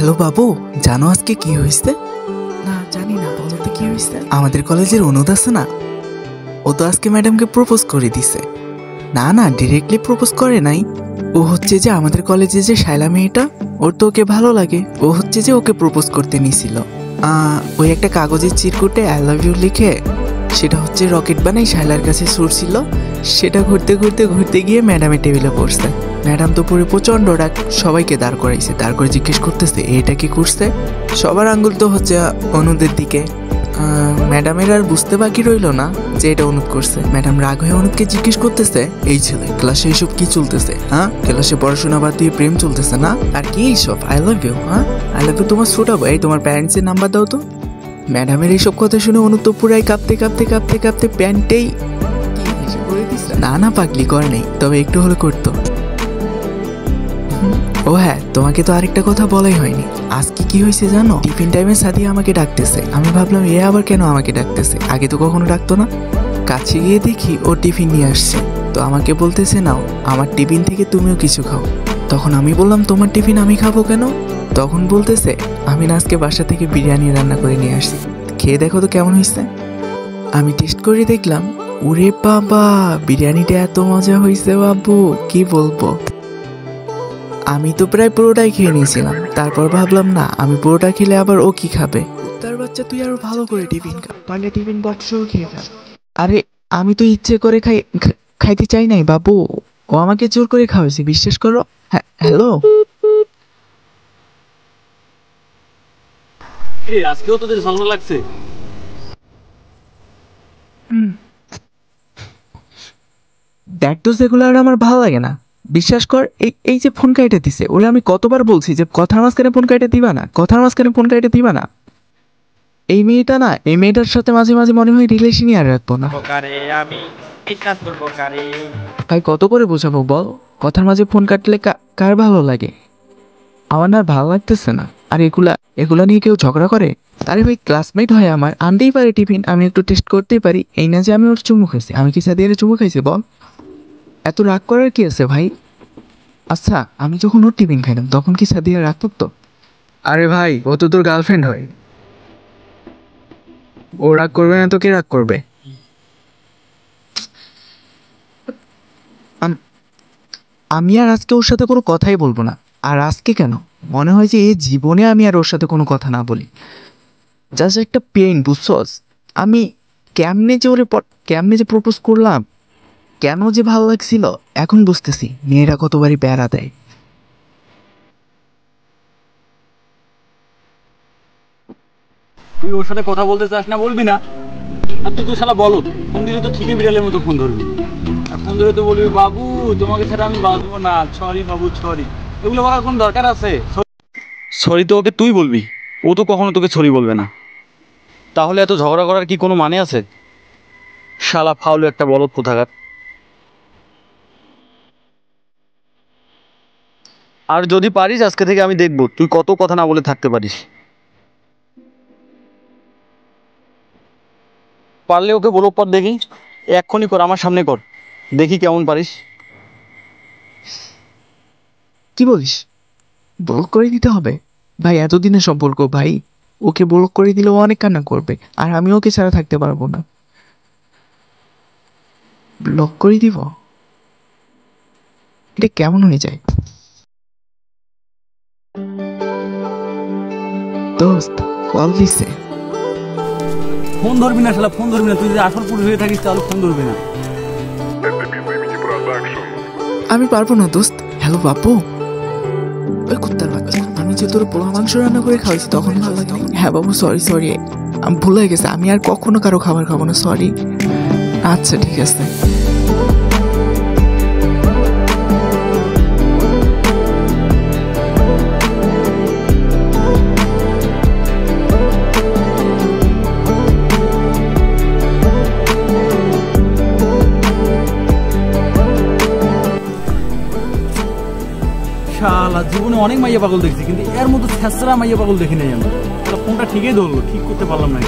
Hello বাবু, জানো আজকে কি হয়েছে? না জানি না, বলো তো কি হয়েছে। আমাদের কলেজের অনুদ আছে না, ও তো আজকে ম্যাডামকে প্রপোজ করে দিছে। না না, ডিরেক্টলি প্রপোজ করে নাই। ও হচ্ছে যে আমাদের কলেজে যে শায়লা মেয়েটা, ওর তো ওকে ভালো লাগে। ও হচ্ছে যে ওকে প্রপোজ করতে নিছিল। ওই একটা কাগজের চিরকুটে আই লাভ ইউ লিখে সেটা হচ্ছে রকেট বানাই শায়লার কাছে ছুড়ছিল। সেটা ঘুরতে ঘুরতে ঘুরতে গিয়ে ম্যাডামের টেবিলে পড়ছে। ম্যাডাম তো পুরো প্রচণ্ড রাগ, সবাইকে দাঁড় করাইছে। দাঁড় করে জিজ্ঞেস করতেছে এটা কি করছে। সবার আঙ্গুল তো হচ্ছে অনুদের দিকে। ম্যাডামের আর বুঝতে বাকি রইল না যে এটা অনুদ করছে। ম্যাডাম রাগ হয়ে অনুদকে জিজ্ঞেস করতেছে, এই ছেলে ক্লাসে এইসব কি চলতেছে? হ্যাঁ, ক্লাসে পড়াশোনা বাদ দিয়ে প্রেম চলতেছে না? আর কি এইসব আই লাভ ইউ? হ্যাঁ, আই লাভ ইউ তোমার ছোট ভাই, তোমার প্যারেন্টসের নাম্বার দাও তো। ম্যাডামের এইসব কথা শুনে অনুদ তো পুরাই কাঁপতে কাঁপতে কাঁপতে কাঁপতে প্যান্টেই না না পাগলি করে নেই, তবে একটু হলে করতো। ও হ্যাঁ, তোমাকে তো আরেকটা কথা বলাই হয়নি। আজকে কি হয়েছে জানো? টিফিন টাইমে সাদিয়া আমাকে ডাকতেছে। আমি ভাবলাম এ আবার কেন আমাকে ডাকতেছে, আগে তো কখনো ডাকতো না। কাছে গিয়ে দেখি ও টিফিন নিয়ে আসছে। তো আমাকে বলতেছে, নাও আমার টিফিন থেকে তুমিও কিছু খাও। তখন আমি বললাম তোমার টিফিন আমি খাবো কেন? তখন বলতেছে, আমি না আজকে বাসা থেকে বিরিয়ানি রান্না করে নিয়ে আসছি, খেয়ে দেখো তো কেমন হয়েছে। আমি টেস্ট করে দেখলাম, ওরে বাবা, বিরিয়ানিটা এত মজা হয়েছে বাবু, কি বলবো। আমি তো প্রায় পুরোটাই খেয়ে নিয়েছিলাম। তারপর ভাবলাম না, আমি পুরোটা খেলে আবার ও কি খাবে। তার বাচ্চা, তুই আরো ভালো করে টিফিন খা, পারলে টিফিন বক্সও খেয়ে ফেল। আরে আমি তো ইচ্ছে করে খাইতে চাই নাই বাবু, ও আমাকে জোর করে খাওয়াইছে, বিশ্বাস করো। হ্যাঁ হ্যালো, আজকেও তোদের ঝগড়া লাগছে? দেখ তো, সেগুলো আর আমার ভালো লাগে না। বিশ্বাস কর, এই যে ফোন কাইটে দিছে, ওরে আমি কতবার বলছি যে কথার মাঝখানে ফোন কাইটে দিবা না, কথার মাঝখানে ফোন কাইটে দিবা না। এই মেয়েটা না, এই মেয়েটার সাথে মাঝে মাঝে মনে হয় রিলেশনই আর রাখবো না। ভাই কত করে বোঝাবো বল, কথার মাঝে ফোন কাটলে কার ভালো লাগে? আমার না ভালো লাগতেছে না। আর এগুলা নিয়ে কেউ ঝগড়া করে? আরে ভাই, ক্লাসমেট হয় আমার, আনতেই পারে টিফিন, আমি একটু টেস্ট করতেই পারি। এই না যে আমি ওর চুমু খাইছি। আমি কি সাদিয়ারে চুমু খাইছি বল? এত রাগ করার কি আছে ভাই? আচ্ছা, আমি যখন ওর টিফিন খাইলাম তখন কি সাদিয়া রাগ করতো? আরে ভাই, ও তো তোর গার্লফ্রেন্ড হয়, ও রাগ করবে না তো কে রাগ করবে? আমি আর আজকে ওর সাথে কোনো কথাই বলবো না। আর আজকে কেন, মনে হয় যে এই জীবনে আমি আর ওর সাথে কোনো কথা না বলি। জাস্ট একটা পেইন, বুঝছস? আমি কেমনে যে প্রপোজ করলাম, কেন যে ভালো লাগছিল, এখন বুঝতেছি মেয়েরা কতবারই প্যারা দেয়। তুই ওর সাথে কথা বলতে চাস না, বলবি না। আর তুই তো শালা বলো, ফোন দিলে তো ঠিকই বিড়ালের মতো ফোন ধরবি। আর ফোন ধরে তো বলবি, বাবু তোমাকে ছাড়া আমি বাঁচবো না, সরি বাবু সরি। এগুলো বলার কোনো দরকার আছে? সরি তো ওকে তুই বলবি, ও তো কখনো তোকে সরি বলবে না। তাহলে এত ঝগড়া করার কি কোনো মানে আছে? শালা ফাউল একটা বলদ কোথাকার। আর যদি পারিস, আজকে থেকে আমি দেখবো তুই কত কথা না বলে থাকতে পারিস। পারলে ওকে বলো পর দেখি, এক্ষুনি কর, আমার সামনে কর, দেখি কেমন পারিস। কি বলিস? ব্লক করে দিতে হবে? ভাই এতদিনের সম্পর্ক ভাই, ওকে ব্লক করে দিলে ও অনেক কান্না করবে, আর আমি ওকে ছাড়া থাকতে পারবো না। ব্লক করে দিব? এটা কেমন হয়ে যায়? দোস্ত কল দিছে। ফোন ধরবি না শালা, ফোন ধরবি না। তুই যদি আসল পুরুষ হয়ে থাকিস তাহলে ফোন ধরবি না। আমি পারবো না দোস্ত। হ্যালো বাপু, ওই কুত্তার বাচ্চা, আমি যে তোর পোলা মাংস রান্না করে খাওয়াইছি তখন ভালো লাগে। হ্যাঁ বাবু, সরি সরি, আমি ভুল হয়ে গেছে। আমি আর কখনো কারো খাবার খাবো না, সরি। আচ্ছা ঠিক আছে। শালা জীবনে অনেক মাইয়া পাগল দেখছি, কিন্তু এর মতো ছেঁচড়া মাইয়া পাগল দেখি নাই আমি। ফোনটা ঠিকই ধরলো, ঠিক করতে পারলাম না।